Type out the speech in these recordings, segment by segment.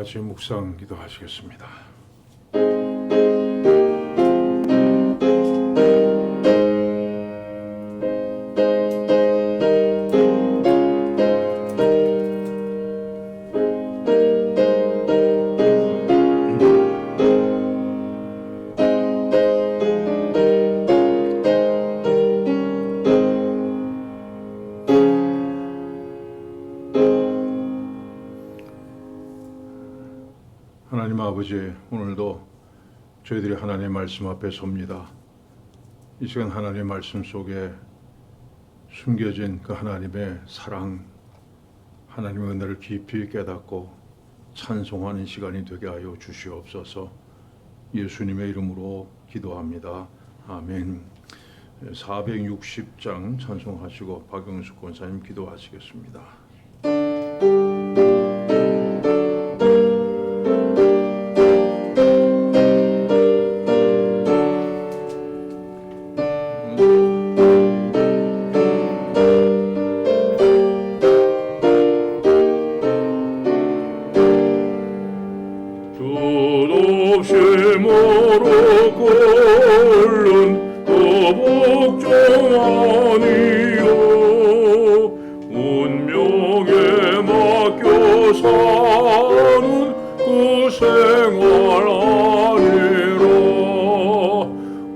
같이 묵상 기도하시겠습니다. 하나님 아버지, 오늘도 저희들이 하나님의 말씀 앞에 섭니다. 이 시간 하나님의 말씀 속에 숨겨진 그 하나님의 사랑, 하나님의 은혜를 깊이 깨닫고 찬송하는 시간이 되게 하여 주시옵소서. 예수님의 이름으로 기도합니다. 아멘. 460장 찬송하시고 박영숙 권사님 기도하시겠습니다. 끝없이 모르고 끓는 그 복종 아니요 운명에 맡겨 사는 그 생활 아니라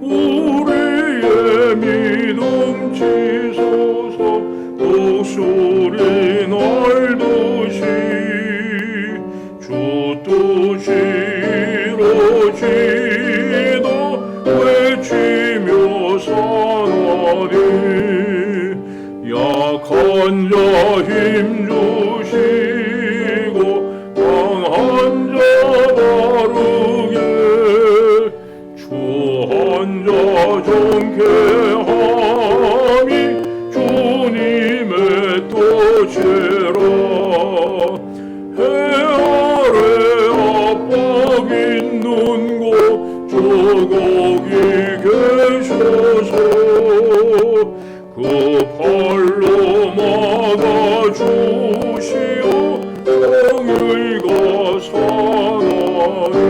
우리의 믿음 치소서 목소리 날듯이 주 뜻이 이루어지도 외치며 사나니 약한 자 힘 주시고 강한 자 다루게 추한 자 정케 함이 주님의 뜻이라 압박 있는 곳 저거기 계셔서 그 팔로 막아주시오 평일과 사나이.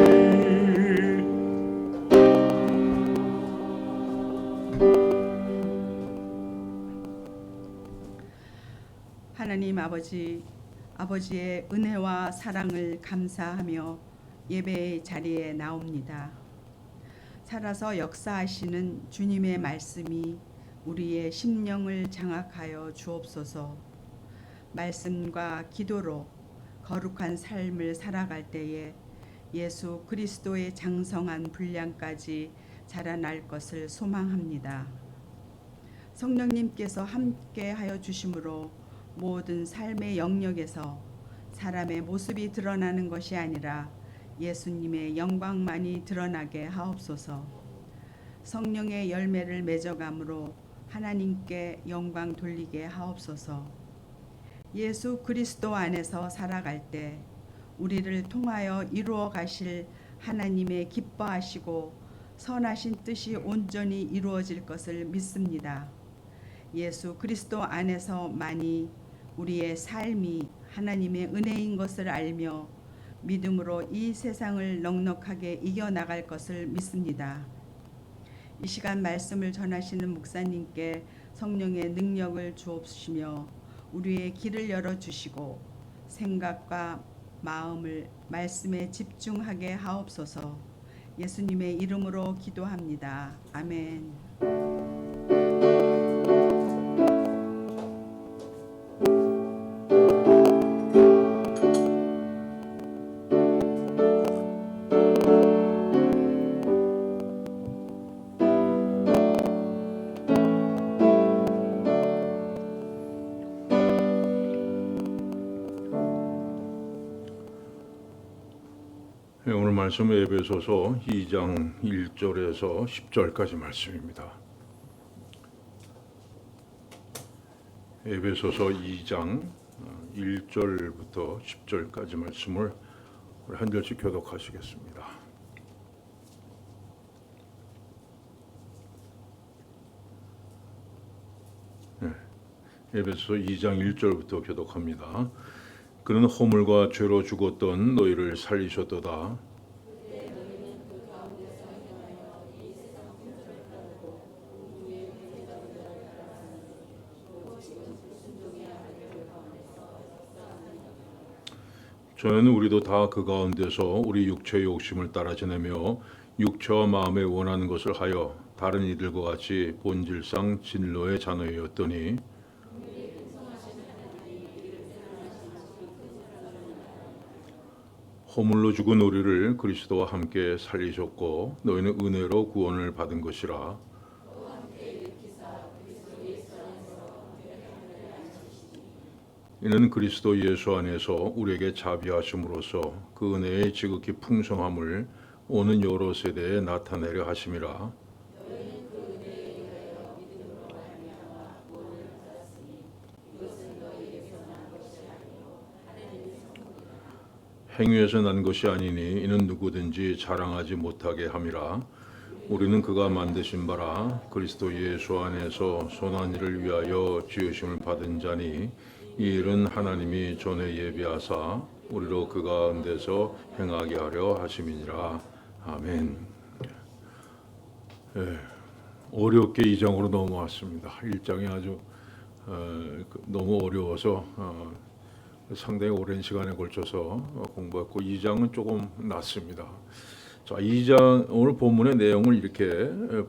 하나님 아버지의 은혜와 사랑을 감사하며 예배의 자리에 나옵니다. 살아서 역사하시는 주님의 말씀이 우리의 심령을 장악하여 주옵소서. 말씀과 기도로 거룩한 삶을 살아갈 때에 예수 그리스도의 장성한 분량까지 자라날 것을 소망합니다. 성령님께서 함께 하여 주심으로 모든 삶의 영역에서 사람의 모습이 드러나는 것이 아니라 예수님의 영광만이 드러나게 하옵소서. 성령의 열매를 맺어감으로 하나님께 영광 돌리게 하옵소서. 예수 그리스도 안에서 살아갈 때 우리를 통하여 이루어 가실 하나님의 기뻐하시고 선하신 뜻이 온전히 이루어질 것을 믿습니다. 예수 그리스도 안에서만이 우리의 삶이 하나님의 은혜인 것을 알며 믿음으로 이 세상을 넉넉하게 이겨나갈 것을 믿습니다. 이 시간 말씀을 전하시는 목사님께 성령의 능력을 주옵시며 우리의 길을 열어주시고 생각과 마음을 말씀에 집중하게 하옵소서. 예수님의 이름으로 기도합니다. 아멘. 오늘 말씀은 에베소서 2장 1절에서 10절까지 말씀입니다. 에베소서 2장 1절부터 10절까지 말씀을 한 절씩 교독하시겠습니다. 에베소서 2장 1절부터 교독합니다. 그는 허물과 죄로 죽었던 너희를 살리셨도다. 저는 우리도 다 그 가운데서 우리 육체의 욕심을 따라 지내며 육체와 마음에 원하는 것을 하여 다른 이들과 같이 본질상 진노의 자녀였더니 허물로 죽은 우리를 그리스도와 함께 살리셨고 너희는 은혜로 구원을 받은 것이라. 이는 그리스도 예수 안에서 우리에게 자비하심으로써 그 은혜의 지극히 풍성함을 오는 여러 세대에 나타내려 하심이라. 행위에서 난 것이 아니니 이는 누구든지 자랑하지 못하게 함이라. 우리는 그가 만드신 바라 그리스도 예수 안에서 선한 일을 위하여 지으심을 받은 자니 이 일은 하나님이 전에 예비하사 우리로 그 가운데서 행하게 하려 하심이니라. 아멘. 어렵게 2장으로 넘어왔습니다. 1장이 아주 너무 어려워서 상당히 오랜 시간에 걸쳐서 공부했고 2장은 조금 낫습니다. 자, 2장 오늘 본문의 내용을 이렇게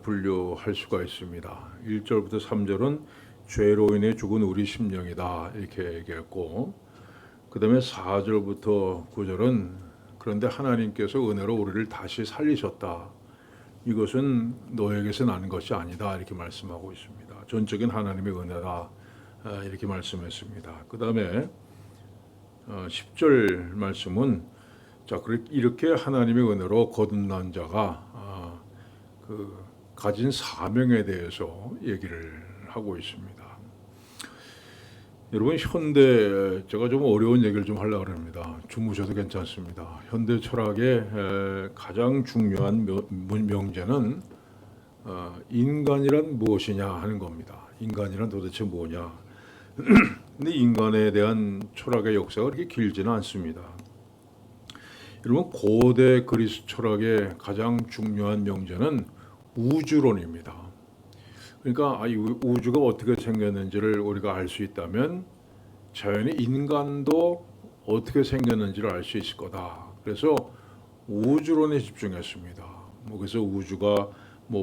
분류할 수가 있습니다. 1절부터 3절은 죄로 인해 죽은 우리 심령이다 이렇게 얘기했고, 그 다음에 4절부터 9절은 그런데 하나님께서 은혜로 우리를 다시 살리셨다. 이것은 너에게서 나는 것이 아니다 이렇게 말씀하고 있습니다. 전적인 하나님의 은혜다 이렇게 말씀했습니다. 그 다음에 10절 말씀은 자 이렇게 하나님의 은혜로 거듭난 자가 가진 사명에 대해서 얘기를 하고 있습니다. 여러분 현대 제가 좀 어려운 얘기를 좀 하려고 합니다. 주무셔도 괜찮습니다. 현대 철학의 가장 중요한 명제는 인간이란 무엇이냐 하는 겁니다. 인간이란 도대체 뭐냐. 근데 인간에 대한 철학의 역사가 그렇게 길지는 않습니다. 여러분 고대 그리스 철학의 가장 중요한 명제는 우주론입니다. 그러니까 이 우주가 어떻게 생겼는지를 우리가 알 수 있다면 자연히 인간도 어떻게 생겼는지를 알 수 있을 거다. 그래서 우주론에 집중했습니다. 그래서 우주가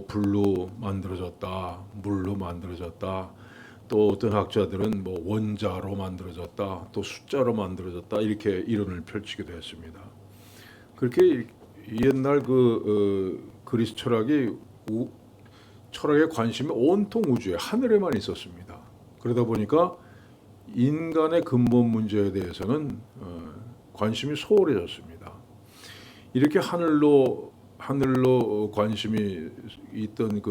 불로 만들어졌다, 물로 만들어졌다, 또 어떤 학자들은 원자로 만들어졌다, 또 숫자로 만들어졌다 이렇게 이론을 펼치기도 했습니다. 그렇게 옛날 그리스 철학이 철학의 관심이 온통 우주에 하늘에만 있었습니다. 그러다 보니까 인간의 근본 문제에 대해서는 관심이 소홀해졌습니다. 이렇게 하늘로 관심이 있던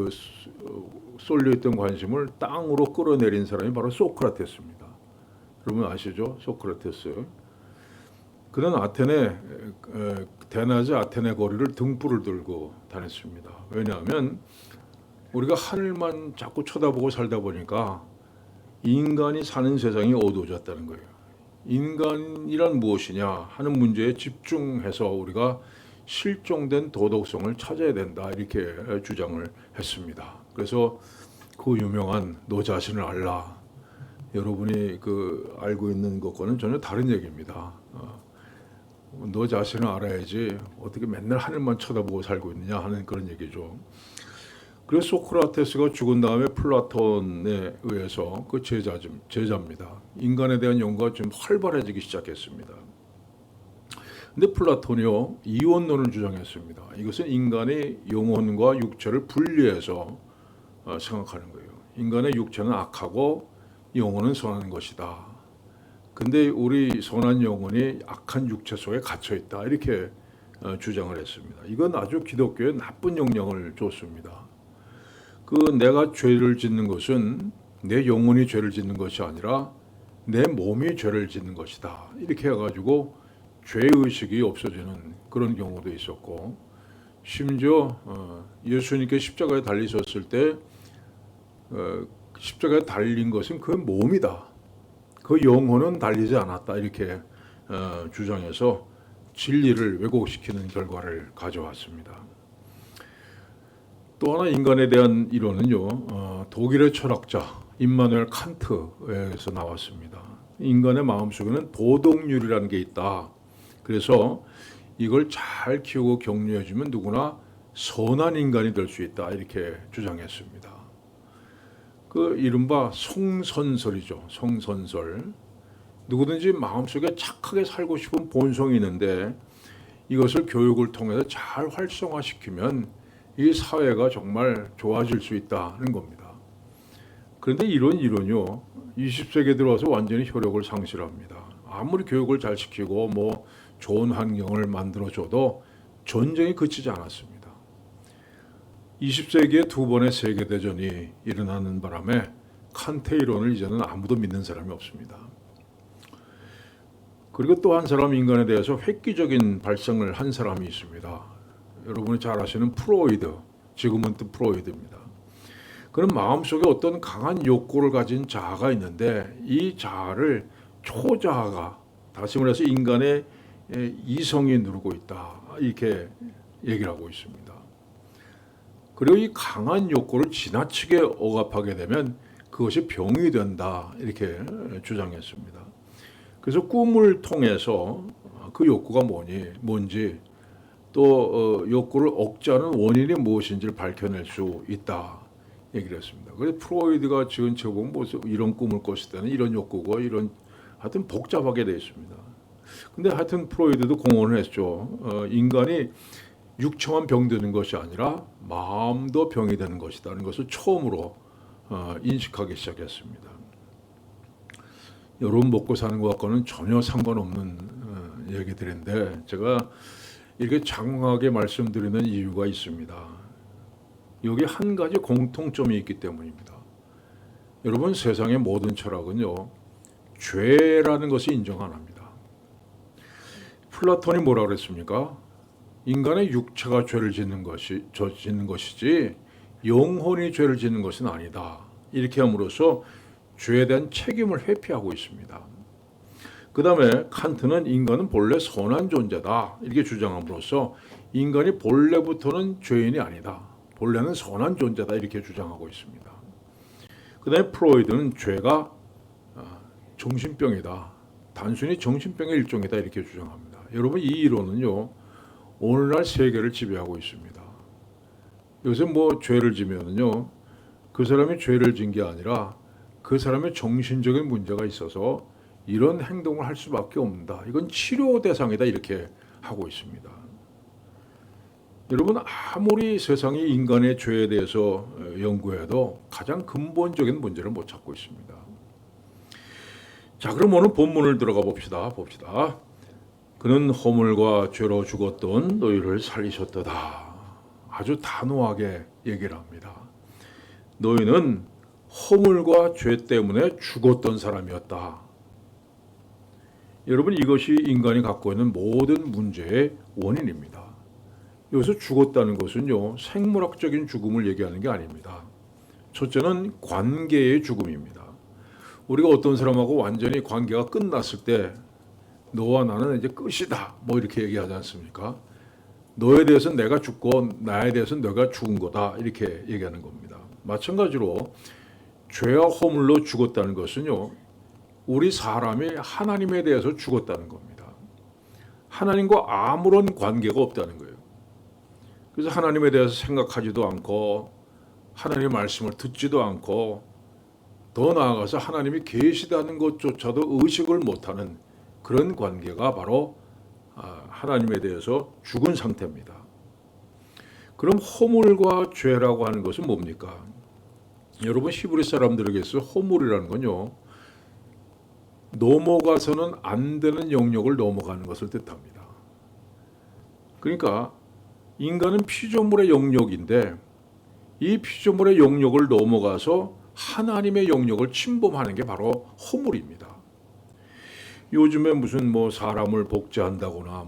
쏠려 있던 관심을 땅으로 끌어내린 사람이 바로 소크라테스입니다. 여러분 아시죠? 소크라테스. 그는 대낮에 아테네 거리를 등불을 들고 다녔습니다. 왜냐하면 우리가 하늘만 자꾸 쳐다보고 살다 보니까 인간이 사는 세상이 어두워졌다는 거예요. 인간이란 무엇이냐 하는 문제에 집중해서 우리가 실종된 도덕성을 찾아야 된다 이렇게 주장을 했습니다. 그래서 그 유명한 너 자신을 알라. 여러분이 알고 있는 것과는 전혀 다른 얘기입니다. 너 자신을 알아야지 어떻게 맨날 하늘만 쳐다보고 살고 있느냐 하는 그런 얘기죠. 그래서 소크라테스가 죽은 다음에 플라톤에 의해서 그 제자입니다. 인간에 대한 연구가 좀 활발해지기 시작했습니다. 근데 플라톤이요 이원론을 주장했습니다. 이것은 인간의 영혼과 육체를 분리해서 생각하는 거예요. 인간의 육체는 악하고 영혼은 선한 것이다. 근데 우리 선한 영혼이 악한 육체 속에 갇혀 있다 이렇게 주장을 했습니다. 이건 아주 기독교에 나쁜 영향을 줬습니다. 내가 죄를 짓는 것은 내 영혼이 죄를 짓는 것이 아니라 내 몸이 죄를 짓는 것이다. 이렇게 해가지고 죄의식이 없어지는 그런 경우도 있었고, 심지어 예수님께 십자가에 달리셨을 때 십자가에 달린 것은 그 몸이다. 그 영혼은 달리지 않았다. 이렇게 주장해서 진리를 왜곡시키는 결과를 가져왔습니다. 또 하나 인간에 대한 이론은요, 독일의 철학자 임마누엘 칸트에서 나왔습니다. 인간의 마음속에는 도덕률이라는 게 있다. 그래서 이걸 잘 키우고 격려해주면 누구나 선한 인간이 될 수 있다. 이렇게 주장했습니다. 그 이른바 성선설이죠. 성선설. 누구든지 마음속에 착하게 살고 싶은 본성이 있는데 이것을 교육을 통해서 잘 활성화시키면 이 사회가 정말 좋아질 수 있다는 겁니다. 그런데 이런 이론이요, 20세기에 들어와서 완전히 효력을 상실합니다. 아무리 교육을 잘 시키고 뭐 좋은 환경을 만들어줘도 전쟁이 그치지 않았습니다. 20세기에 두 번의 세계대전이 일어나는 바람에 칸트 이론을 이제는 아무도 믿는 사람이 없습니다. 그리고 또 한 사람 인간에 대해서 획기적인 발상을 한 사람이 있습니다. 여러분이 잘 아시는 프로이드, 지그문트 프로이드입니다. 그는 마음속에 어떤 강한 욕구를 가진 자아가 있는데 이 자아를 초자아가, 다시 말해서 인간의 이성이 누르고 있다. 이렇게 얘기를 하고 있습니다. 그리고 이 강한 욕구를 지나치게 억압하게 되면 그것이 병이 된다. 이렇게 주장했습니다. 그래서 꿈을 통해서 그 욕구가 뭔지 또 욕구를 억제하는 원인이 무엇인지를 밝혀낼 수 있다 얘기를 했습니다. 그래서 프로이드가 지은 책 보면 뭐 이런 꿈을 꿨을 때는 이런 욕구고 이런 하여튼 복잡하게 되어 있습니다. 근데 하여튼 프로이드도 공언을 했죠. 인간이 육체만 병드는 것이 아니라 마음도 병이 되는 것이라는 것을 처음으로 인식하기 시작했습니다. 여러분 먹고 사는 것과는 전혀 상관없는 얘기들인데 제가 이렇게 장황하게 말씀드리는 이유가 있습니다. 여기 한 가지 공통점이 있기 때문입니다. 여러분 세상의 모든 철학은요, 죄라는 것을 인정 안 합니다. 플라톤이 뭐라 그랬습니까? 인간의 육체가 죄를 짓는 것이지 영혼이 죄를 짓는 것은 아니다. 이렇게 함으로써 죄에 대한 책임을 회피하고 있습니다. 그 다음에 칸트는 인간은 본래 선한 존재다. 이렇게 주장함으로써 인간이 본래부터는 죄인이 아니다. 본래는 선한 존재다. 이렇게 주장하고 있습니다. 그 다음에 프로이드는 죄가 정신병이다. 단순히 정신병의 일종이다. 이렇게 주장합니다. 여러분 이 이론은요, 오늘날 세계를 지배하고 있습니다. 요새 뭐 죄를 지면은요, 그 사람이 죄를 진 게 아니라 그 사람의 정신적인 문제가 있어서 이런 행동을 할 수밖에 없는다. 이건 치료 대상이다. 이렇게 하고 있습니다. 여러분 아무리 세상이 인간의 죄에 대해서 연구해도 가장 근본적인 문제를 못 찾고 있습니다. 자, 그럼 오늘 본문을 들어가 봅시다. 그는 허물과 죄로 죽었던 너희를 살리셨도다. 아주 단호하게 얘기를 합니다. 너희는 허물과 죄 때문에 죽었던 사람이었다. 여러분 이것이 인간이 갖고 있는 모든 문제의 원인입니다. 여기서 죽었다는 것은요, 생물학적인 죽음을 얘기하는 게 아닙니다. 첫째는 관계의 죽음입니다. 우리가 어떤 사람하고 완전히 관계가 끝났을 때 너와 나는 이제 끝이다. 뭐 이렇게 얘기하지 않습니까? 너에 대해서는 내가 죽고 나에 대해서는 내가 죽은 거다. 이렇게 얘기하는 겁니다. 마찬가지로 죄와 허물로 죽었다는 것은요, 우리 사람이 하나님에 대해서 죽었다는 겁니다. 하나님과 아무런 관계가 없다는 거예요. 그래서 하나님에 대해서 생각하지도 않고 하나님의 말씀을 듣지도 않고 더 나아가서 하나님이 계시다는 것조차도 의식을 못하는 그런 관계가 바로 하나님에 대해서 죽은 상태입니다. 그럼 허물과 죄라고 하는 것은 뭡니까? 여러분 히브리 사람들에게서 허물이라는 건요, 넘어가서는 안 되는 영역을 넘어가는 것을 뜻합니다. 그러니까 인간은 피조물의 영역인데 이 피조물의 영역을 넘어가서 하나님의 영역을 침범하는 게 바로 허물입니다. 요즘에 무슨 뭐 사람을 복제한다거나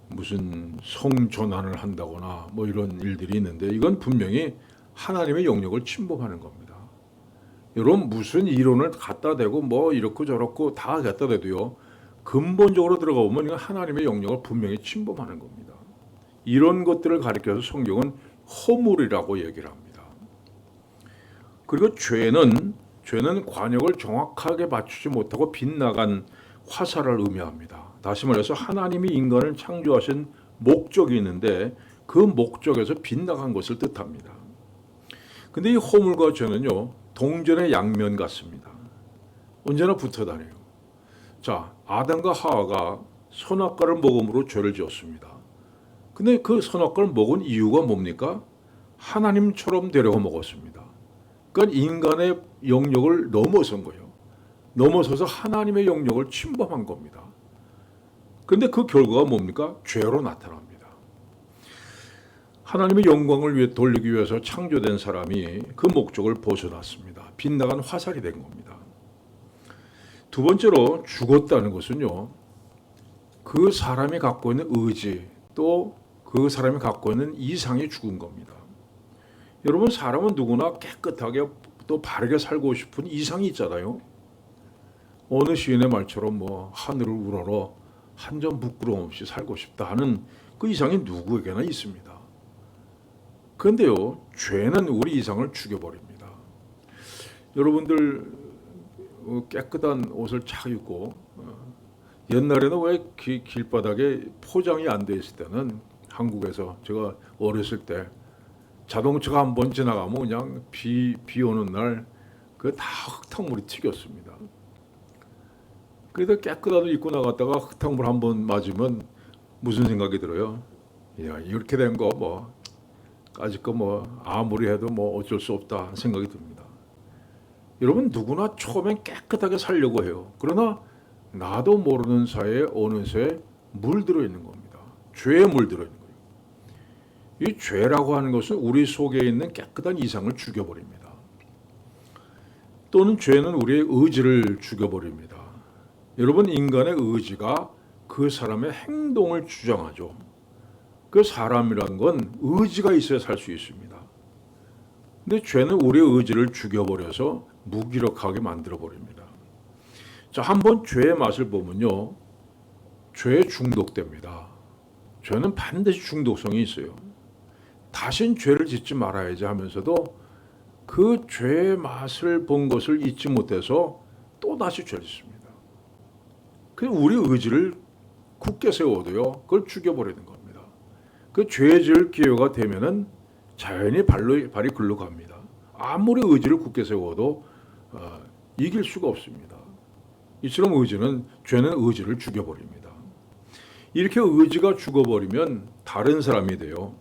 무슨 성전환을 한다거나 뭐 이런 일들이 있는데 이건 분명히 하나님의 영역을 침범하는 겁니다. 여러분 무슨 이론을 갖다 대고 뭐 이렇고 저렇고 다 갖다 대도요, 근본적으로 들어가 보면 이건 하나님의 영역을 분명히 침범하는 겁니다. 이런 것들을 가리켜서 성경은 허물이라고 얘기를 합니다. 그리고 죄는 관역을 정확하게 맞추지 못하고 빗나간 화살을 의미합니다. 다시 말해서 하나님이 인간을 창조하신 목적이 있는데 그 목적에서 빗나간 것을 뜻합니다. 근데 이 허물과 죄는요, 동전의 양면 같습니다. 언제나 붙어 다녀요. 자, 아담과 하와가 선악과를 먹음으로 죄를 지었습니다. 근데 그 선악과를 먹은 이유가 뭡니까? 하나님처럼 되려고 먹었습니다. 그러니까 인간의 영역을 넘어선 거예요. 넘어서서 하나님의 영역을 침범한 겁니다. 그런데 그 결과가 뭡니까? 죄로 나타납니다. 하나님의 영광을 위해 돌리기 위해서 창조된 사람이 그 목적을 벗어났습니다. 빗나간 화살이 된 겁니다. 두 번째로 죽었다는 것은요, 그 사람이 갖고 있는 의지, 또 그 사람이 갖고 있는 이상이 죽은 겁니다. 여러분, 사람은 누구나 깨끗하게 또 바르게 살고 싶은 이상이 있잖아요. 어느 시인의 말처럼 하늘을 우러러 한 점 부끄러움 없이 살고 싶다 하는 그 이상이 누구에게나 있습니다. 그런데요, 죄는 우리 이상을 죽여버립니다. 여러분들 깨끗한 옷을 착 입고 옛날에는 왜 길바닥에 포장이 안 돼 있을 때는 한국에서 제가 어렸을 때 자동차가 한 번 지나가면 그냥 비 오는 날 그 다 흙탕물이 튀겼습니다. 그래도 깨끗한 옷 입고 나갔다가 흙탕물 한 번 맞으면 무슨 생각이 들어요? 야, 이렇게 된 거 아직 아무리 해도 어쩔 수 없다 생각이 듭니다. 여러분, 누구나 처음엔 깨끗하게 살려고 해요. 그러나 나도 모르는 사이에 어느새 물들어 있는 겁니다. 죄에 물들어 있는 거예요. 이 죄라고 하는 것은 우리 속에 있는 깨끗한 이상을 죽여버립니다. 또는 죄는 우리의 의지를 죽여버립니다. 여러분, 인간의 의지가 그 사람의 행동을 주장하죠. 그 사람이란 건 의지가 있어야 살 수 있습니다. 근데 죄는 우리의 의지를 죽여버려서 무기력하게 만들어버립니다. 자, 한번 죄의 맛을 보면요, 죄에 중독됩니다. 죄는 반드시 중독성이 있어요. 다신 죄를 짓지 말아야지 하면서도 그 죄의 맛을 본 것을 잊지 못해서 또 다시 죄를 짓습니다. 그 우리 의지를 굳게 세워도요, 그걸 죽여버리는 겁니다. 그 죄 지을 기회가 되면은 자연히 발이 글로 갑니다. 아무리 의지를 굳게 세워도 이길 수가 없습니다. 이처럼 죄는 의지를 죽여버립니다. 이렇게 의지가 죽어버리면 다른 사람이 돼요.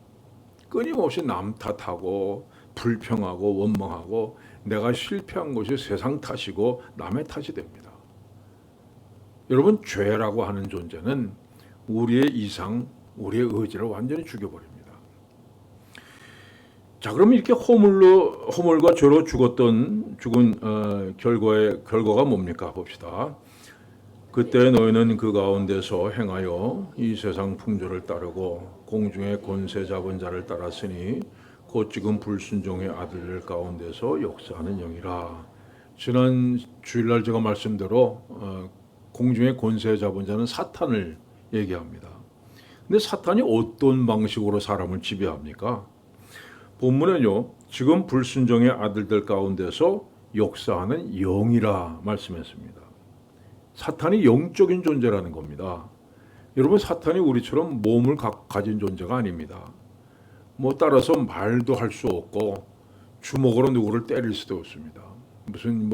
끊임없이 남 탓하고 불평하고 원망하고 내가 실패한 것이 세상 탓이고 남의 탓이 됩니다. 여러분, 죄라고 하는 존재는 우리의 이상, 우리의 의지를 완전히 죽여버립니다. 자, 그럼 이렇게 허물과 죄로 죽은 결과가 뭡니까? 봅시다. 그때 너희는 그 가운데서 행하여 이 세상 풍조를 따르고 공중의 권세 잡은 자를 따랐으니 곧 지금 불순종의 아들들 가운데서 역사하는 영이라. 지난 주일날 제가 말씀대로 공중의 권세 잡은 자는 사탄을 얘기합니다. 근데 사탄이 어떤 방식으로 사람을 지배합니까? 본문은요, 지금 불순종의 아들들 가운데서 역사하는 영이라 말씀했습니다. 사탄이 영적인 존재라는 겁니다. 여러분, 사탄이 우리처럼 몸을 가진 존재가 아닙니다. 따라서 말도 할 수 없고 주먹으로 누구를 때릴 수도 없습니다. 무슨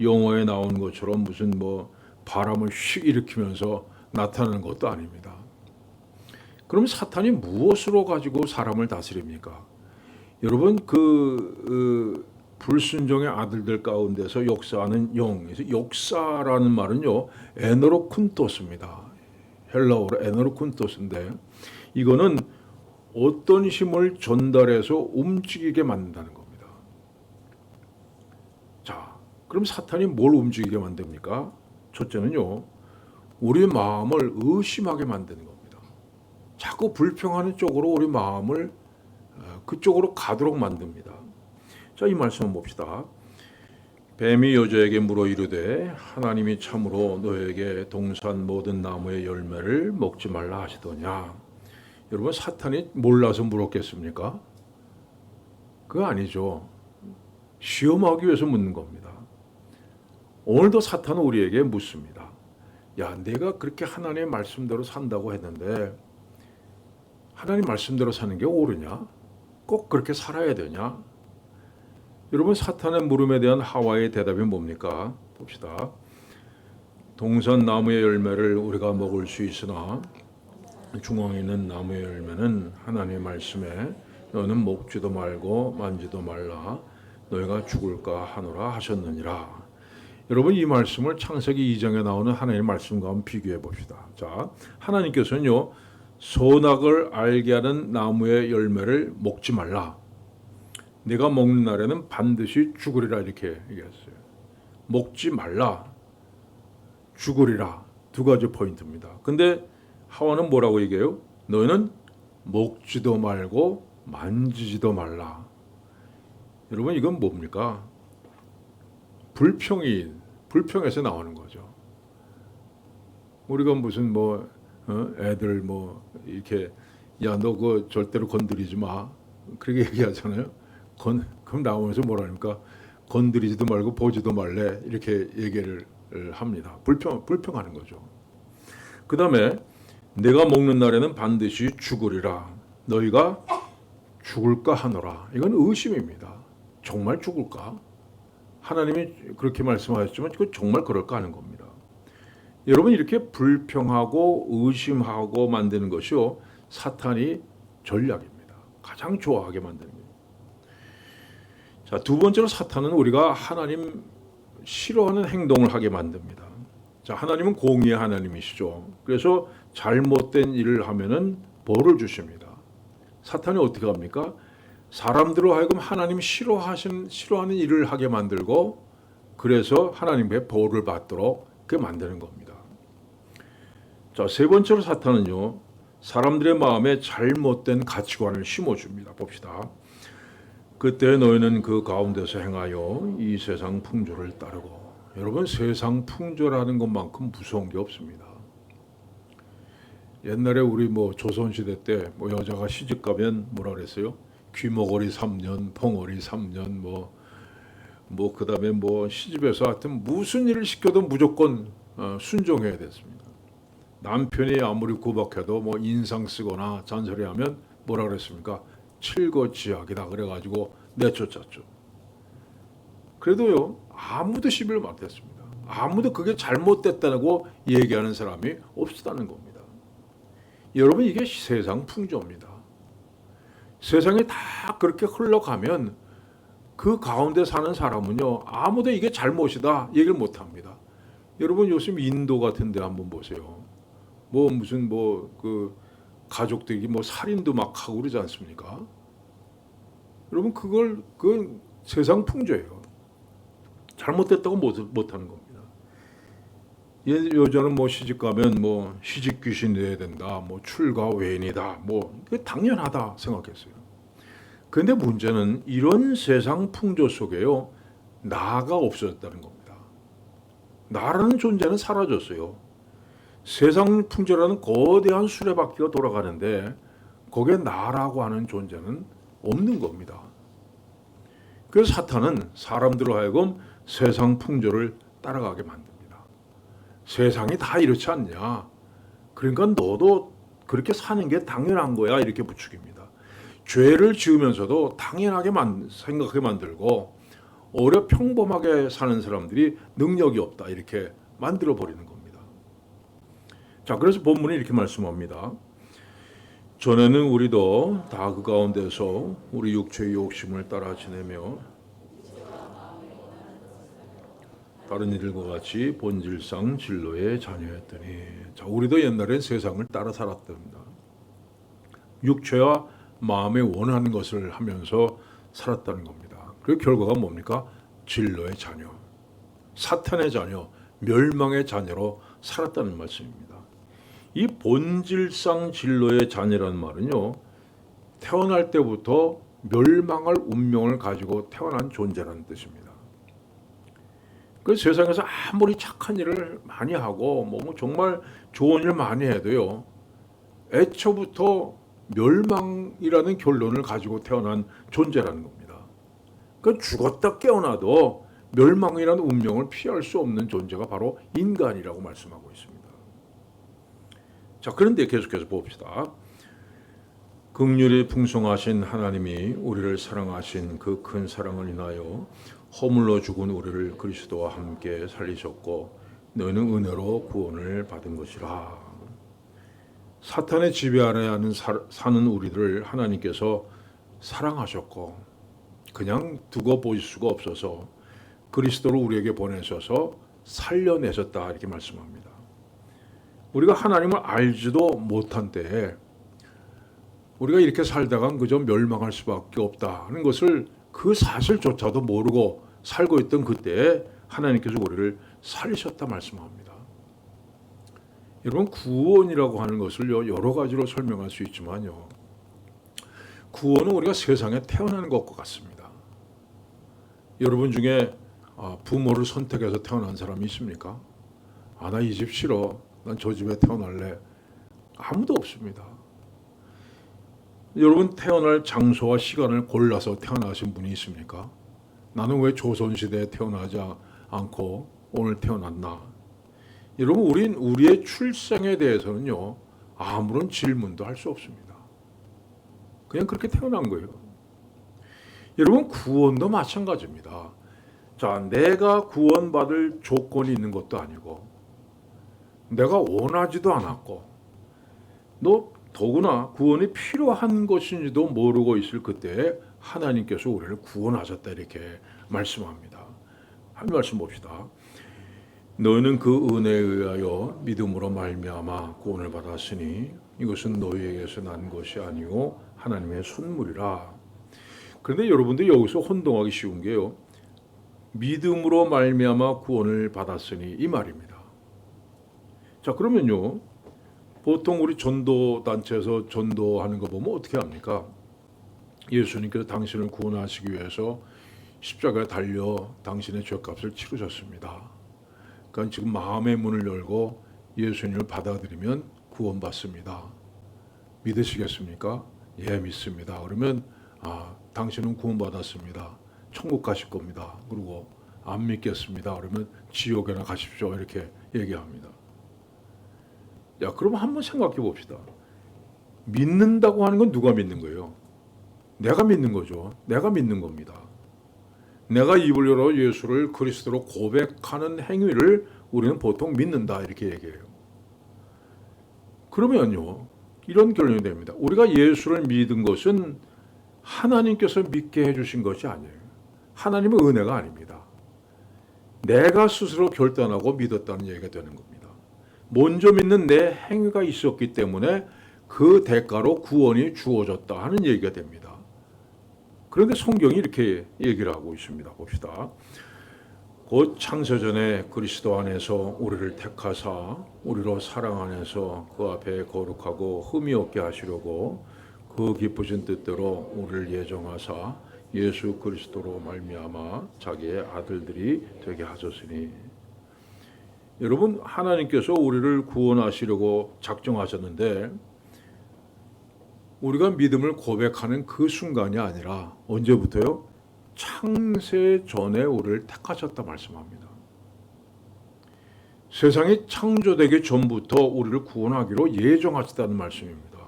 영화에 나온 것처럼 무슨 바람을 휙 일으키면서 나타나는 것도 아닙니다. 그럼 사탄이 무엇으로 가지고 사람을 다스립니까? 여러분, 불순종의 아들들 가운데서 역사하는 영에서 역사라는 말은요, 에너로쿤토스입니다. 헬라어로 에너로쿤토스인데 이거는 어떤 힘을 전달해서 움직이게 만든다는 겁니다. 자, 그럼 사탄이 뭘 움직이게 만듭니까? 첫째는요, 우리 마음을 의심하게 만드는 겁니다. 자꾸 불평하는 쪽으로 우리 마음을 그쪽으로 가도록 만듭니다. 자, 이 말씀 봅시다. 뱀이 여자에게 물어 이르되 하나님이 참으로 너에게 동산 모든 나무의 열매를 먹지 말라 하시더냐. 여러분, 사탄이 몰라서 물었겠습니까? 그거 아니죠. 시험하기 위해서 묻는 겁니다. 오늘도 사탄은 우리에게 묻습니다. 야, 내가 그렇게 하나님의 말씀대로 산다고 했는데 하나님 말씀대로 사는 게 옳으냐? 꼭 그렇게 살아야 되냐? 여러분, 사탄의 물음에 대한 하와의 대답이 뭡니까? 봅시다. 동산 나무의 열매를 우리가 먹을 수 있으나 중앙에 있는 나무의 열매는 하나님의 말씀에 너는 먹지도 말고 만지도 말라 너희가 죽을까 하노라 하셨느니라. 여러분, 이 말씀을 창세기 2장에 나오는 하나님의 말씀과 한번 비교해 봅시다. 자, 하나님께서는요, 선악을 알게 하는 나무의 열매를 먹지 말라. 내가 먹는 날에는 반드시 죽으리라 이렇게 얘기했어요. 먹지 말라, 죽으리라. 두 가지 포인트입니다. 근데 하와는 뭐라고 얘기해요? 너희는 먹지도 말고 만지지도 말라. 여러분, 이건 뭡니까? 불평에서 나오는 거죠. 우리가 무슨 애들 이렇게 야, 너 그거 절대로 건드리지 마. 그렇게 얘기하잖아요. 그럼 나오면서 뭐라니까? 건드리지도 말고 보지도 말래. 이렇게 얘기를 합니다. 불평하는 거죠. 그 다음에 내가 먹는 날에는 반드시 죽으리라. 너희가 죽을까 하노라. 이건 의심입니다. 정말 죽을까? 하나님이 그렇게 말씀하셨지만 그거 정말 그럴까 하는 겁니다. 여러분, 이렇게 불평하고 의심하고 만드는 것이요, 사탄이 전략입니다. 가장 좋아하게 만드는 거예요. 자, 두 번째로 사탄은 우리가 하나님 싫어하는 행동을 하게 만듭니다. 자, 하나님은 공의의 하나님이시죠. 그래서 잘못된 일을 하면은 벌을 주십니다. 사탄이 어떻게 합니까? 사람들로 하여금 하나님 싫어하는 일을 하게 만들고, 그래서 하나님의 벌을 받도록 그렇게 만드는 겁니다. 자, 세 번째로 사탄은요, 사람들의 마음에 잘못된 가치관을 심어줍니다. 봅시다. 그때 너희는 그 가운데서 행하여 이 세상 풍조를 따르고. 여러분, 세상 풍조라는 것만큼 무서운 게 없습니다. 옛날에 우리 조선시대 때 여자가 시집 가면 뭐라 그랬어요? 귀머거리 3년, 벙어리 3년, 그 다음에 시집에서 하여튼 무슨 일을 시켜도 무조건 순종해야 됐습니다. 남편이 아무리 구박해도 인상 쓰거나 잔소리하면 뭐라 그랬습니까? 칠거지약이다 그래가지고 내쫓았죠. 그래도요, 아무도 시비를 못했습니다. 아무도 그게 잘못됐다고 얘기하는 사람이 없었다는 겁니다. 여러분, 이게 세상 풍조입니다. 세상이 다 그렇게 흘러가면 그 가운데 사는 사람은요, 아무도 이게 잘못이다 얘기를 못합니다. 여러분, 요즘 인도 같은 데 한번 보세요. 무슨 그 가족들이 살인도 막 하고 그러지 않습니까? 여러분, 그건 세상 풍조예요. 잘못됐다고 못하는 겁니다. 여자는 시집 가면 시집 귀신 내야 된다, 출가 외인이다, 그게 당연하다 생각했어요. 그런데 문제는 이런 세상 풍조 속에요, 나가 없어졌다는 겁니다. 나라는 존재는 사라졌어요. 세상 풍조라는 거대한 수레바퀴가 돌아가는데 거기에 나라고 하는 존재는 없는 겁니다. 그래서 사탄은 사람들로 하여금 세상 풍조를 따라가게 만듭니다. 세상이 다 이렇지 않냐? 그러니까 너도 그렇게 사는 게 당연한 거야, 이렇게 부추깁니다. 죄를 지으면서도 당연하게 생각하게 만들고, 오히려 평범하게 사는 사람들이 능력이 없다 이렇게 만들어 버리는 겁니다. 자, 그래서 본문이 이렇게 말씀합니다. 전에는 우리도 다 그 가운데서 우리 육체의 욕심을 따라 지내며 다른 이들과 같이 본질상 진로의 자녀였더니. 자, 우리도 옛날엔 세상을 따라 살았답니다. 육체와 마음에 원하는 것을 하면서 살았다는 겁니다. 그 결과가 뭡니까? 진로의 자녀, 사탄의 자녀, 멸망의 자녀로 살았다는 말씀입니다. 이 본질상 진로의 자녀라는 말은요, 태어날 때부터 멸망할 운명을 가지고 태어난 존재라는 뜻입니다. 그 세상에서 아무리 착한 일을 많이 하고 뭐 정말 좋은 일 많이 해도요, 애초부터 멸망이라는 결론을 가지고 태어난 존재라는 겁니다. 그 죽었다 깨어나도 멸망이라는 운명을 피할 수 없는 존재가 바로 인간이라고 말씀하고 있습니다. 자, 그런데 계속해서 봅시다. 긍휼이 풍성하신 하나님이 우리를 사랑하신 그 큰 사랑을 인하여 허물로 죽은 우리를 그리스도와 함께 살리셨고 너희는 은혜로 구원을 받은 것이라. 사탄의 지배 아래 사는 우리들을 하나님께서 사랑하셨고 그냥 두고 보실 수가 없어서 그리스도를 우리에게 보내셔서 살려내셨다 이렇게 말씀합니다. 우리가 하나님을 알지도 못한 때에 우리가 이렇게 살다간 그저 멸망할 수밖에 없다는 것을 그 사실조차도 모르고 살고 있던 그때에 하나님께서 우리를 살리셨다 말씀합니다. 여러분, 구원이라고 하는 것을요, 여러 가지로 설명할 수 있지만요, 구원은 우리가 세상에 태어나는 것과 같습니다. 여러분 중에 부모를 선택해서 태어난 사람이 있습니까? 나 이 집 싫어, 난 저 집에 태어날래. 아무도 없습니다. 여러분, 태어날 장소와 시간을 골라서 태어나신 분이 있습니까? 나는 왜 조선시대에 태어나지 않고 오늘 태어났나? 여러분, 우리의 출생에 대해서는요, 아무런 질문도 할 수 없습니다. 그냥 그렇게 태어난 거예요. 여러분, 구원도 마찬가지입니다. 자, 내가 구원받을 조건이 있는 것도 아니고 내가 원하지도 않았고 더구나 구원이 필요한 것인지도 모르고 있을 그때에 하나님께서 우리를 구원하셨다 이렇게 말씀합니다. 한 말씀 봅시다. 너희는 그 은혜에 의하여 믿음으로 말미암아 구원을 받았으니 이것은 너희에게서 난 것이 아니요 하나님의 선물이라. 그런데 여러분들 여기서 혼동하기 쉬운 게요, 믿음으로 말미암아 구원을 받았으니 이 말입니다. 자, 그러면요, 보통 우리 전도단체에서 전도하는 거 보면 어떻게 합니까? 예수님께서 당신을 구원하시기 위해서 십자가에 달려 당신의 죄값을 치르셨습니다. 그러니까 지금 마음의 문을 열고 예수님을 받아들이면 구원받습니다. 믿으시겠습니까? 예, 믿습니다. 그러면 당신은 구원받았습니다. 천국 가실 겁니다. 그리고 안 믿겠습니다. 그러면 지옥에나 가십시오. 이렇게 얘기합니다. 야, 그럼 한번 생각해 봅시다. 믿는다고 하는 건 누가 믿는 거예요? 내가 믿는 거죠. 내가 믿는 겁니다. 내가 입을 열어 예수를 그리스도로 고백하는 행위를 우리는 보통 믿는다 이렇게 얘기해요. 그러면요, 이런 결론이 됩니다. 우리가 예수를 믿은 것은 하나님께서 믿게 해주신 것이 아니에요. 하나님의 은혜가 아닙니다. 내가 스스로 결단하고 믿었다는 얘기가 되는 겁니다. 먼저 믿는 내 행위가 있었기 때문에 그 대가로 구원이 주어졌다 하는 얘기가 됩니다. 그런데 성경이 이렇게 얘기를 하고 있습니다. 봅시다. 곧 창세전에 그리스도 안에서 우리를 택하사 우리로 사랑 안에서 그 앞에 거룩하고 흠이 없게 하시려고 그 기쁘신 뜻대로 우리를 예정하사 예수 그리스도로 말미암아 자기의 아들들이 되게 하셨으니. 여러분, 하나님께서 우리를 구원하시려고 작정하셨는데 우리가 믿음을 고백하는 그 순간이 아니라 언제부터요? 창세 전에 우리를 택하셨다 말씀합니다. 세상이 창조되기 전부터 우리를 구원하기로 예정하셨다는 말씀입니다.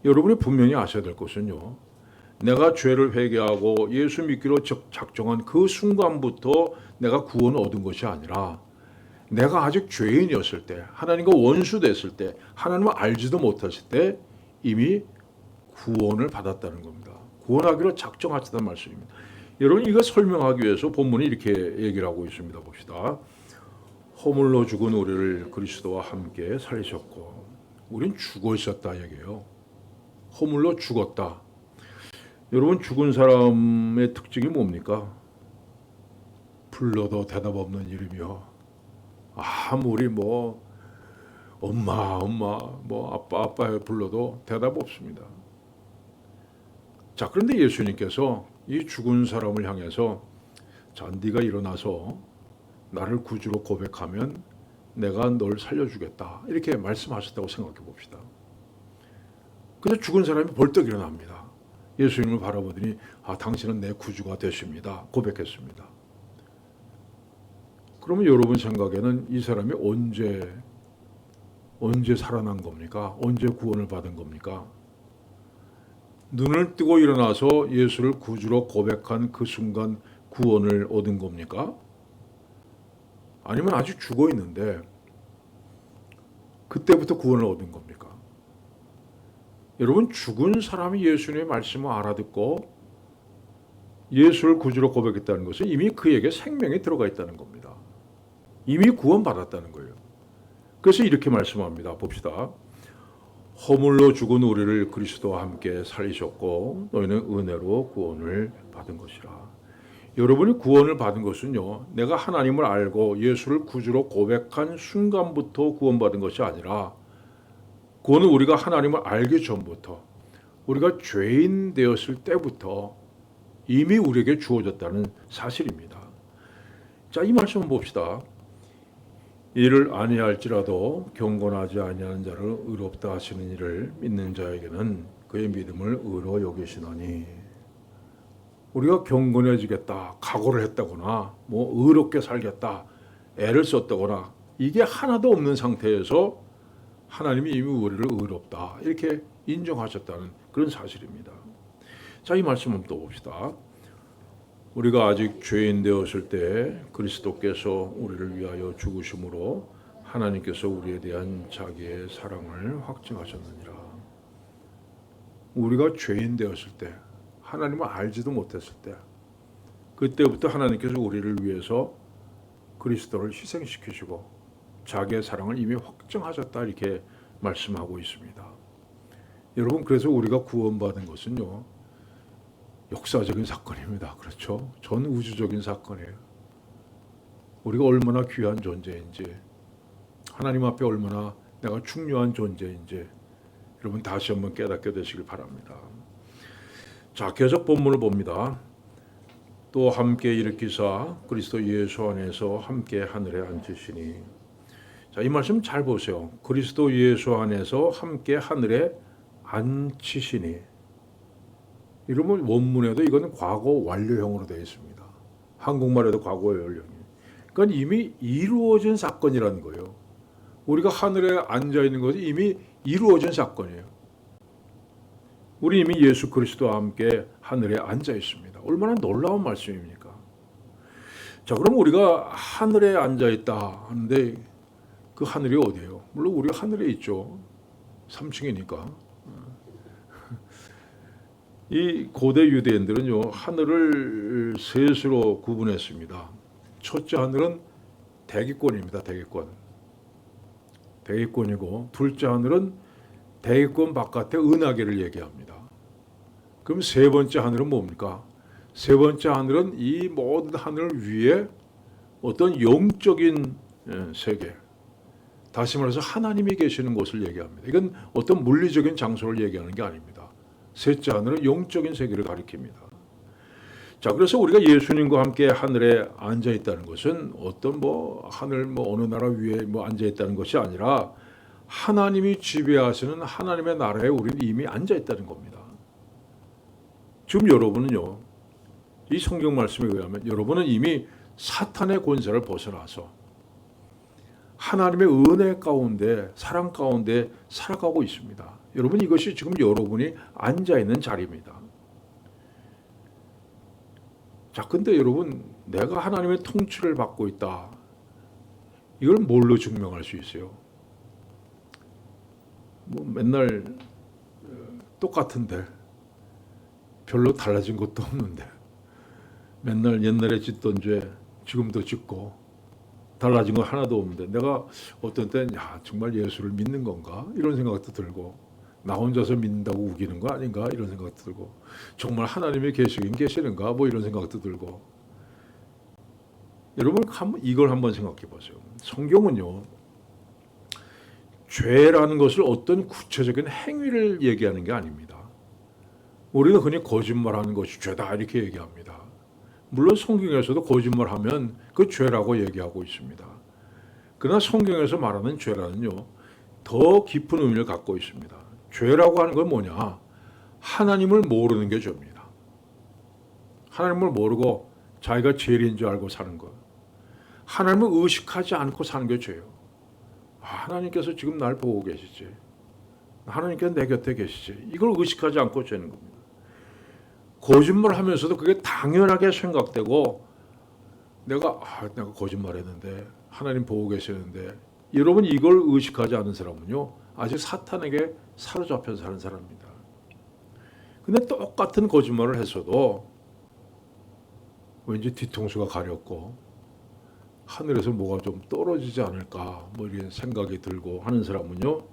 여러분이 분명히 아셔야 될 것은요, 내가 죄를 회개하고 예수 믿기로 작정한 그 순간부터 내가 구원을 얻은 것이 아니라 내가 아직 죄인이었을 때, 하나님과 원수됐을 때, 하나님을 알지도 못했을 때 이미 구원을 받았다는 겁니다. 구원하기로 작정하셨다는 말씀입니다. 여러분, 이거 설명하기 위해서 본문이 이렇게 얘기를 하고 있습니다. 봅시다. 허물로 죽은 우리를 그리스도와 함께 살리셨고, 우린 죽어 있었다 얘기예요. 허물로 죽었다. 여러분, 죽은 사람의 특징이 뭡니까? 불러도 대답 없는 이름이요. 아무리 엄마 아빠 불러도 대답 없습니다. 자, 그런데 예수님께서 이 죽은 사람을 향해서 자, 네가 일어나서 나를 구주로 고백하면 내가 널 살려주겠다. 이렇게 말씀하셨다고 생각해 봅시다. 그래서 죽은 사람이 벌떡 일어납니다. 예수님을 바라보더니 당신은 내 구주가 되십니다. 고백했습니다. 그러면 여러분 생각에는 이 사람이 언제 살아난 겁니까? 언제 구원을 받은 겁니까? 눈을 뜨고 일어나서 예수를 구주로 고백한 그 순간 구원을 얻은 겁니까? 아니면 아직 죽어 있는데 그때부터 구원을 얻은 겁니까? 여러분, 죽은 사람이 예수님의 말씀을 알아듣고 예수를 구주로 고백했다는 것은 이미 그에게 생명이 들어가 있다는 겁니다. 이미 구원받았다는 거예요. 그래서 이렇게 말씀합니다. 봅시다. 허물로 죽은 우리를 그리스도와 함께 살리셨고 너희는 은혜로 구원을 받은 것이라. 여러분이 구원을 받은 것은요, 내가 하나님을 알고 예수를 구주로 고백한 순간부터 구원받은 것이 아니라 그거는 우리가 하나님을 알기 전부터, 우리가 죄인 되었을 때부터 이미 우리에게 주어졌다는 사실입니다. 자, 이 말씀 봅시다. 이를 아니할지라도 경건하지 아니하는 자를 의롭다 하시는 이를 믿는 자에게는 그의 믿음을 의로 여기시나니. 우리가 경건해지겠다, 각오를 했다거나 의롭게 살겠다, 애를 썼다거나 이게 하나도 없는 상태에서 하나님이 이미 우리를 의롭다 이렇게 인정하셨다는 그런 사실입니다. 자, 이 말씀 한번 또 봅시다. 우리가 아직 죄인 되었을 때 그리스도께서 우리를 위하여 죽으심으로 하나님께서 우리에 대한 자기의 사랑을 확증하셨느니라. 우리가 죄인 되었을 때, 하나님을 알지도 못했을 때, 그때부터 하나님께서 우리를 위해서 그리스도를 희생시키시고 자기의 사랑을 이미 확증하셨다 이렇게 말씀하고 있습니다. 여러분, 그래서 우리가 구원받은 것은요, 역사적인 사건입니다. 그렇죠? 전 우주적인 사건이에요. 우리가 얼마나 귀한 존재인지, 하나님 앞에 얼마나 내가 중요한 존재인지 여러분 다시 한번 깨닫게 되시길 바랍니다. 자, 계속 본문을 봅니다. 또 함께 일으키사 그리스도 예수 안에서 함께 하늘에 앉으시니. 자, 이 말씀 잘 보세요. 그리스도 예수 안에서 함께 하늘에 앉히시니. 이러면 원문에도 이거는 과거 완료형으로 되어 있습니다. 한국말에도 과거 완료형. 그러니까 이미 이루어진 사건이라는 거예요. 우리가 하늘에 앉아 있는 것이 이미 이루어진 사건이에요. 우리 이미 예수 그리스도와 함께 하늘에 앉아 있습니다. 얼마나 놀라운 말씀입니까? 자, 그럼 우리가 하늘에 앉아 있다 하는데 그 하늘이 어디예요? 물론 우리가 하늘에 있죠. 3층이니까. 이 고대 유대인들은요, 하늘을 셋으로 구분했습니다. 첫째 하늘은 대기권입니다. 대기권이고, 둘째 하늘은 대기권 바깥의 은하계를 얘기합니다. 그럼 세 번째 하늘은 뭡니까? 세 번째 하늘은 이 모든 하늘 위에 어떤 영적인 세계, 다시 말해서 하나님이 계시는 곳을 얘기합니다. 이건 어떤 물리적인 장소를 얘기하는 게 아닙니다. 셋째 하늘은 영적인 세계를 가리킵니다. 자, 그래서 우리가 예수님과 함께 하늘에 앉아 있다는 것은 어떤 하늘 어느 나라 위에 앉아 있다는 것이 아니라 하나님이 지배하시는 하나님의 나라에 우리는 이미 앉아 있다는 겁니다. 지금 여러분은요, 이 성경 말씀에 의하면 여러분은 이미 사탄의 권세를 벗어나서 하나님의 은혜 가운데, 사랑 가운데 살아가고 있습니다. 여러분, 이것이 지금 여러분이 앉아 있는 자리입니다. 자, 근데 여러분, 내가 하나님의 통치를 받고 있다. 이걸 뭘로 증명할 수 있어요? 맨날 똑같은데, 별로 달라진 것도 없는데, 맨날 옛날에 짓던 죄 지금도 짓고 달라진 건 하나도 없는데, 내가 어떤 때는 정말 예수를 믿는 건가? 이런 생각도 들고, 나 혼자서 믿는다고 우기는 거 아닌가? 이런 생각도 들고, 정말 하나님이 계시긴 계시는가? 이런 생각도 들고. 여러분, 이걸 한번 생각해 보세요. 성경은요, 죄라는 것을 어떤 구체적인 행위를 얘기하는 게 아닙니다. 우리가 흔히 거짓말하는 것이 죄다 이렇게 얘기합니다. 물론 성경에서도 거짓말하면 그 죄라고 얘기하고 있습니다. 그러나 성경에서 말하는 죄라는요, 더 깊은 의미를 갖고 있습니다. 죄라고 하는 건 뭐냐? 하나님을 모르는 게 죄입니다. 하나님을 모르고 자기가 죄인인 줄 알고 사는 것. 하나님을 의식하지 않고 사는 게 죄예요. 하나님께서 지금 날 보고 계시지. 하나님께서 내 곁에 계시지. 이걸 의식하지 않고 죄는 겁니다. 거짓말하면서도 그게 당연하게 생각되고 내가 거짓말했는데 하나님 보고 계시는데, 여러분 이걸 의식하지 않은 사람은요 아직 사탄에게 사로잡혀 사는 사람입니다. 근데 똑같은 거짓말을 했어도 왠지 뒤통수가 가렵고 하늘에서 뭐가 좀 떨어지지 않을까 뭐 이런 생각이 들고 하는 사람은요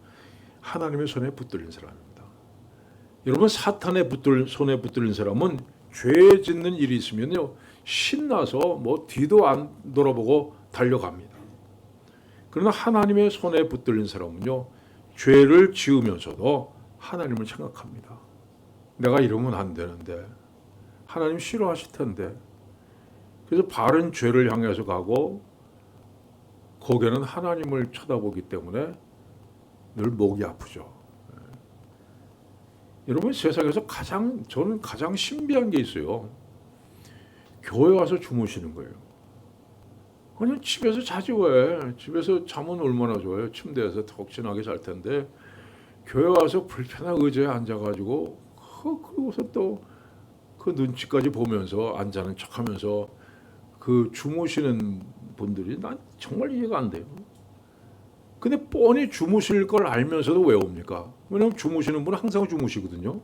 하나님의 손에 붙들린 사람입니다. 여러분 사탄의 손에 붙들린 사람은 죄 짓는 일이 있으면요 신나서 뭐 뒤도 안 돌아보고 달려갑니다. 그러나 하나님의 손에 붙들린 사람은요 죄를 지으면서도 하나님을 생각합니다. 내가 이러면 안 되는데 하나님 싫어하실 텐데. 그래서 바른 죄를 향해서 가고 거기에는 하나님을 쳐다보기 때문에 늘 목이 아프죠. 여러분 세상에서 저는 가장 신비한 게 있어요. 교회 와서 주무시는 거예요. 그냥 집에서 자지 왜? 집에서 자면 얼마나 좋아요. 침대에서 덕진하게 잘 텐데 교회 와서 불편한 의자에 앉아가지고 그리고서 또 그 눈치까지 보면서 안 자는 척하면서 그 주무시는 분들이 난 정말 이해가 안 돼요. 근데 뻔히 주무실 걸 알면서도 왜 옵니까? 왜냐하면 주무시는 분은 항상 주무시거든요.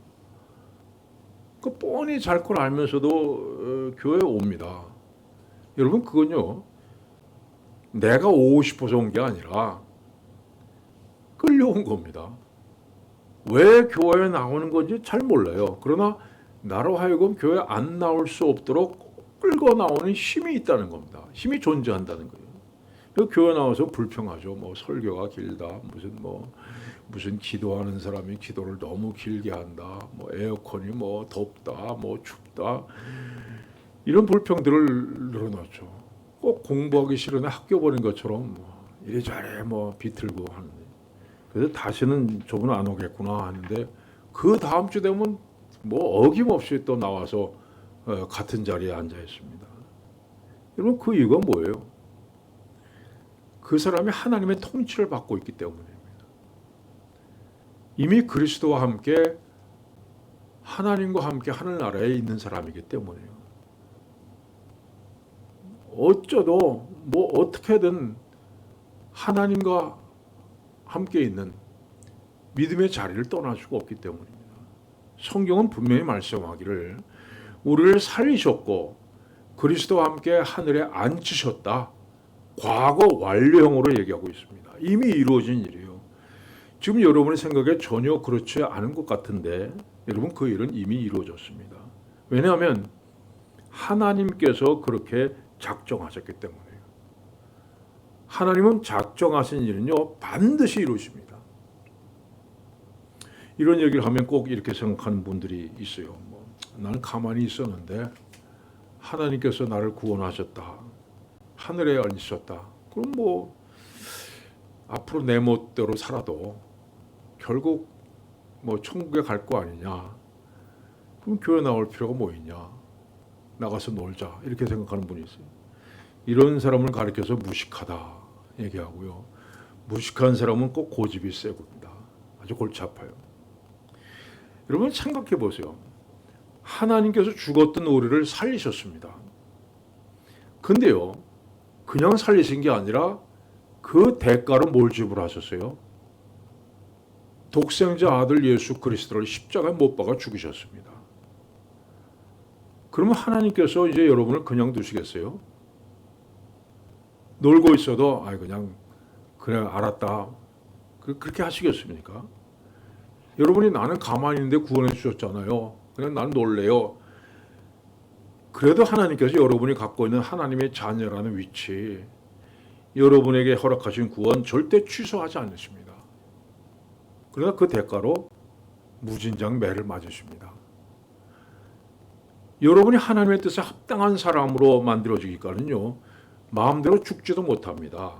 그 뻔히 잘 걸 알면서도 교회에 옵니다. 여러분 그건요 내가 오고 싶어서 온 게 아니라 끌려온 겁니다. 왜 교회에 나오는 건지 잘 몰라요. 그러나 나로 하여금 교회 안 나올 수 없도록 끌고 나오는 힘이 있다는 겁니다. 힘이 존재한다는 거예요. 교회 나와서 불평하죠. 뭐 설교가 길다. 무슨 기도하는 사람이 기도를 너무 길게 한다. 뭐 에어컨이 뭐 덥다. 뭐 춥다. 이런 불평들을 늘어놓죠. 꼭 공부하기 싫으나 학교 보낸 것처럼 뭐 이래저래 뭐 비틀고 하는데. 그래서 다시는 저분 안 오겠구나 하는데 그 다음 주 되면 뭐 어김없이 또 나와서 같은 자리에 앉아 있습니다. 여러분 그 이유가 뭐예요? 그 사람이 하나님의 통치를 받고 있기 때문입니다. 이미 그리스도와 함께 하나님과 함께 하늘나라에 있는 사람이기 때문이에요. 어쩌도 뭐 어떻게든 하나님과 함께 있는 믿음의 자리를 떠날 수가 없기 때문입니다. 성경은 분명히 말씀하기를 우리를 살리셨고 그리스도와 함께 하늘에 앉히셨다. 과거 완료형으로 얘기하고 있습니다. 이미 이루어진 일이에요. 지금 여러분의 생각에 전혀 그렇지 않은 것 같은데 여러분 그 일은 이미 이루어졌습니다. 왜냐하면 하나님께서 그렇게 작정하셨기 때문이에요. 하나님은 작정하신 일은요 반드시 이루십니다. 이런 얘기를 하면 꼭 이렇게 생각하는 분들이 있어요. 나는 가만히 있었는데 하나님께서 나를 구원하셨다. 하늘에 앉으셨다. 그럼 뭐 앞으로 내 멋대로 살아도 결국 뭐 천국에 갈 거 아니냐. 그럼 교회 나올 필요가 뭐 있냐. 나가서 놀자. 이렇게 생각하는 분이 있어요. 이런 사람을 가리켜서 무식하다 얘기하고요. 무식한 사람은 꼭 고집이 세고입니다. 아주 골치 아파요. 여러분 생각해 보세요. 하나님께서 죽었던 우리를 살리셨습니다. 근데요. 그냥 살리신 게 아니라 그 대가로 뭘 지불하셨어요? 독생자 아들 예수 그리스도를 십자가에 못 박아 죽이셨습니다. 그러면 하나님께서 이제 여러분을 그냥 두시겠어요? 놀고 있어도 그냥 그래 알았다. 그렇게 하시겠습니까? 여러분이 나는 가만히 있는데 구원해 주셨잖아요. 그냥 난 놀래요. 그래도 하나님께서 여러분이 갖고 있는 하나님의 자녀라는 위치, 여러분에게 허락하신 구원 절대 취소하지 않으십니다. 그러나 그 대가로 무진장 매를 맞으십니다. 여러분이 하나님의 뜻에 합당한 사람으로 만들어지기까지는요, 마음대로 죽지도 못합니다.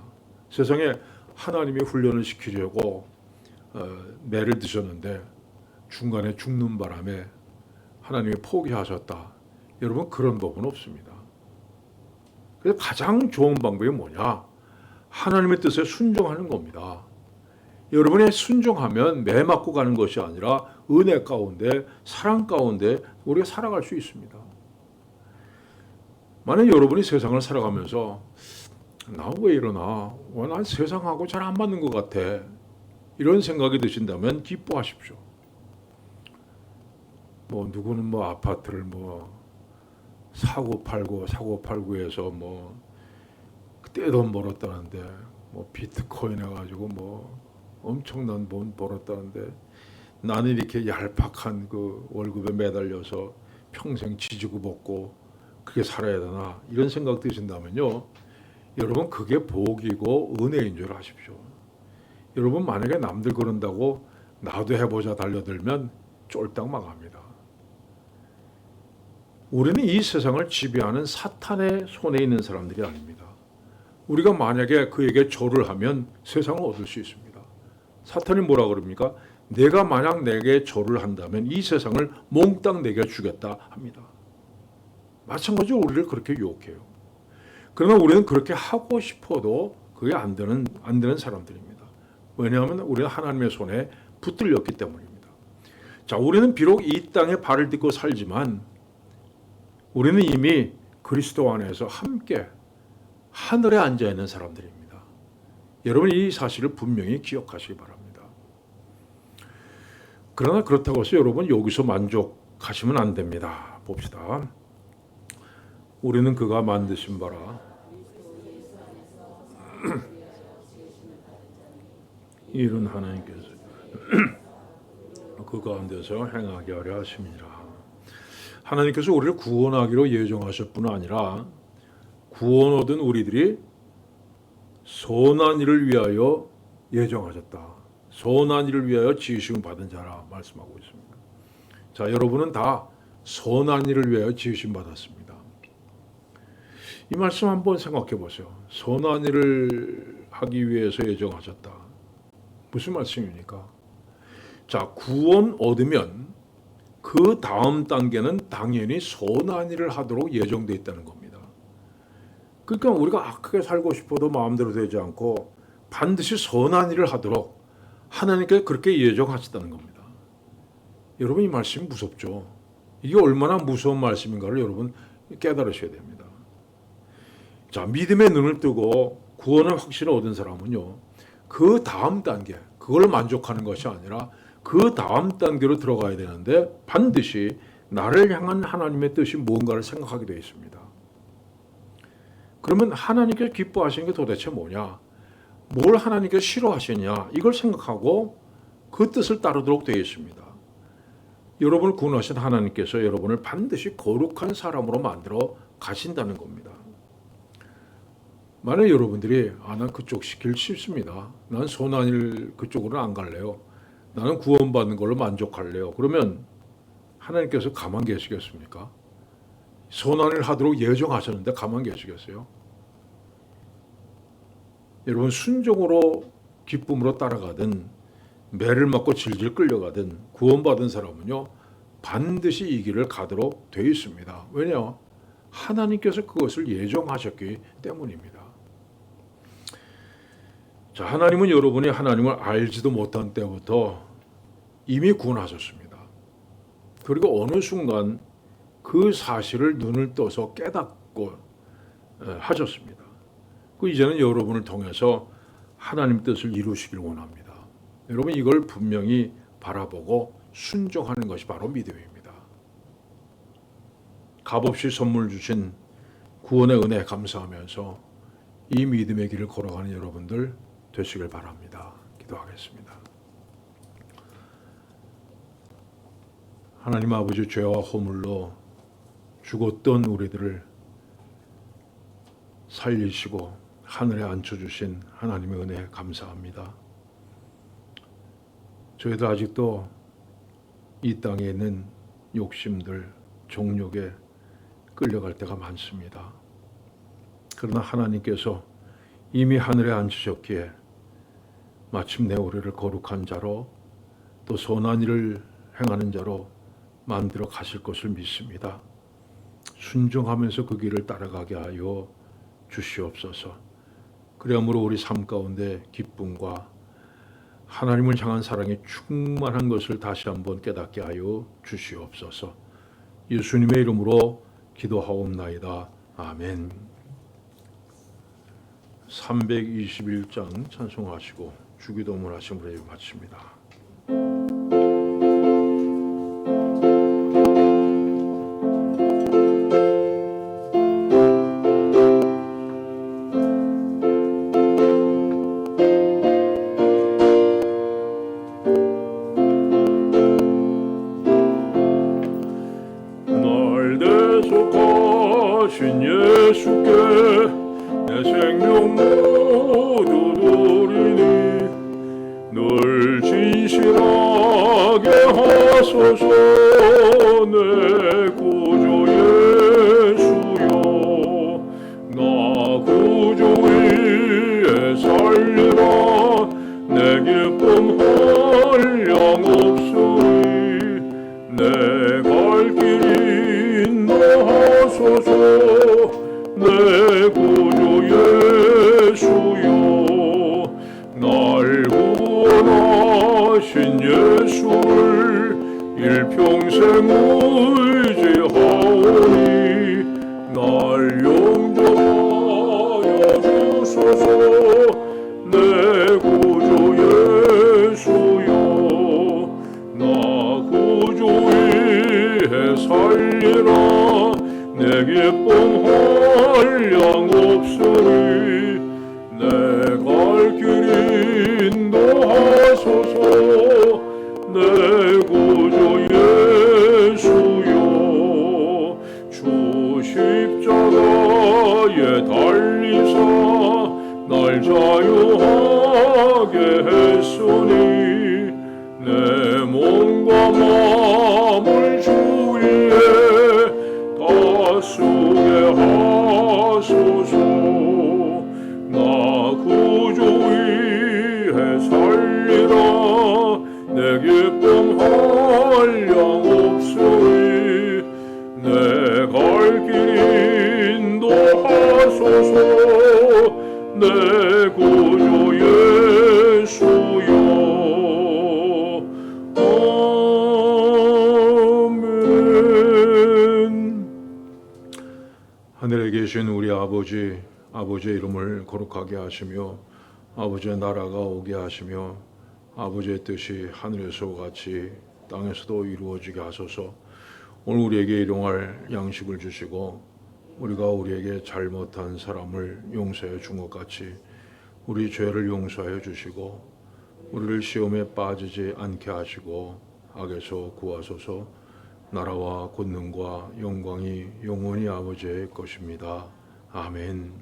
세상에 하나님이 훈련을 시키려고 매를 드셨는데 중간에 죽는 바람에 하나님이 포기하셨다. 여러분, 그런 법은 없습니다. 그래서 가장 좋은 방법이 뭐냐? 하나님의 뜻에 순종하는 겁니다. 여러분이 순종하면 매 맞고 가는 것이 아니라 은혜 가운데, 사랑 가운데 우리가 살아갈 수 있습니다. 만약 여러분이 세상을 살아가면서 나 왜 이러나? 난 세상하고 잘 안 맞는 것 같아. 이런 생각이 드신다면 기뻐하십시오. 뭐 누구는 뭐 아파트를 뭐 사고 팔고 해서 뭐 떼돈 벌었다는데, 뭐 비트코인 해가지고 뭐 엄청난 돈 벌었다는데, 나는 이렇게 얄팍한 그 월급에 매달려서 평생 지지고 볶고 그렇게 살아야 되나, 이런 생각 드신다면요, 여러분 그게 복이고 은혜인 줄 아십시오. 여러분 만약에 남들 그런다고 나도 해보자 달려들면 쫄딱 망합니다. 우리는 이 세상을 지배하는 사탄의 손에 있는 사람들이 아닙니다. 우리가 만약에 그에게 절을 하면 세상을 얻을 수 있습니다. 사탄이 뭐라 그럽니까? 내가 만약 내게 절을 한다면 이 세상을 몽땅 내게 주겠다 합니다. 마찬가지로 우리를 그렇게 유혹해요. 그러나 우리는 그렇게 하고 싶어도 그게 안 되는 사람들입니다. 왜냐하면 우리는 하나님의 손에 붙들렸기 때문입니다. 자, 우리는 비록 이 땅에 발을 딛고 살지만 우리는 이미 그리스도 안에서 함께 하늘에 앉아 있는 사람들입니다. 여러분 이 사실을 분명히 기억하시기 바랍니다. 그러나 그렇다고 해서 여러분 여기서 만족하시면 안 됩니다. 봅시다. 우리는 그가 만드신 바라 이른 하나님께서 그 가운데서 행하게 하려 하심이라. 하나님께서 우리를 구원하기로 예정하실 뿐 아니라 구원 얻은 우리들이 선한 일을 위하여 예정하셨다. 선한 일을 위하여 지으심 받은 자라 말씀하고 있습니다. 자, 여러분은 다 선한 일을 위하여 지으심 받았습니다. 이 말씀 한번 생각해 보세요. 선한 일을 하기 위해서 예정하셨다. 무슨 말씀입니까? 자, 구원 얻으면 그 다음 단계는 당연히 선한 일을 하도록 예정되어 있다는 겁니다. 그러니까 우리가 악하게 살고 싶어도 마음대로 되지 않고 반드시 선한 일을 하도록 하나님께 그렇게 예정하셨다는 겁니다. 여러분 이 말씀이 무섭죠? 이게 얼마나 무서운 말씀인가를 여러분 깨달으셔야 됩니다. 자, 믿음의 눈을 뜨고 구원의 확신을 얻은 사람은요, 그 다음 단계, 그걸 만족하는 것이 아니라 그 다음 단계로 들어가야 되는데 반드시 나를 향한 하나님의 뜻이 무언가를 생각하게 되어 있습니다. 그러면 하나님께서 기뻐하시는 게 도대체 뭐냐? 뭘 하나님께서 싫어하시냐? 이걸 생각하고 그 뜻을 따르도록 되어 있습니다. 여러분을 구원하신 하나님께서 여러분을 반드시 거룩한 사람으로 만들어 가신다는 겁니다. 만약 여러분들이 난 그쪽 길 싫습니다. 난 선한 일 그쪽으로는 안 갈래요. 나는 구원받는 걸로 만족할래요. 그러면 하나님께서 가만 계시겠습니까? 선한 일을 하도록 예정하셨는데 가만 계시겠어요? 여러분 순종으로 기쁨으로 따라가든 매를 맞고 질질 끌려가든 구원받은 사람은요 반드시 이 길을 가도록 되어 있습니다. 왜냐? 하나님께서 그것을 예정하셨기 때문입니다. 자, 하나님은 여러분이 하나님을 알지도 못한 때부터 이미 구원하셨습니다. 그리고 어느 순간 그 사실을 눈을 떠서 깨닫고 하셨습니다. 그 이제는 여러분을 통해서 하나님 뜻을 이루시길 원합니다. 여러분 이걸 분명히 바라보고 순종하는 것이 바로 믿음입니다. 값없이 선물 주신 구원의 은혜 감사하면서 이 믿음의 길을 걸어가는 여러분들 되시길 바랍니다. 기도하겠습니다. 하나님 아버지, 죄와 허물로 죽었던 우리들을 살리시고 하늘에 앉혀주신 하나님의 은혜 감사합니다. 저희도 아직도 이 땅에 있는 욕심들, 정욕에 끌려갈 때가 많습니다. 그러나 하나님께서 이미 하늘에 앉으셨기에 마침내 우리를 거룩한 자로 또 선한 일을 행하는 자로 만들어 가실 것을 믿습니다. 순종하면서 그 길을 따라가게 하여 주시옵소서. 그러므로 우리 삶 가운데 기쁨과 하나님을 향한 사랑이 충만한 것을 다시 한번 깨닫게 하여 주시옵소서. 예수님의 이름으로 기도하옵나이다. 아멘. 321장 찬송하시고 주기도문 하심으로 예배 마칩니다. 날 대속하신 예수께 내 생명 모두 드리니 늘 진실하게 하소서. 내 구주 예수여, 나 구주 위에 살리라. 내 기쁨 한량없으리. 내 갈 길이 인도하소서. 내 구주 예수여, 날 구원하신 예수를 일평생 의지하오니 날 용서하여 주소서. 내 구주 예수여, 나 구주 위에 살리라. 내 기쁨 한량없으리. 내 갈 길이 인도하소서. 내 구주 예수여, 주 십자가에 달리사 날 자유하게 했으니 내 몸과 마음을 주 위에 다스게 하소서. 나 구주 위에 살리라. 내 기쁨 한량없으리. 내 갈 길이 인도하소서. 내 구주 예수여. 아멘. 하늘에 계신 우리 아버지, 아버지의 이름을 거룩하게 하시며 아버지의 나라가 오게 하시며 아버지의 뜻이 하늘에서 같이 땅에서도 이루어지게 하소서. 오늘 우리에게 일용할 양식을 주시고 우리가 우리에게 잘못한 사람을 용서해 준 것 같이 우리 죄를 용서하여 주시고 우리를 시험에 빠지지 않게 하시고 악에서 구하소서. 나라와 권능과 영광이 영원히 아버지의 것입니다. 아멘.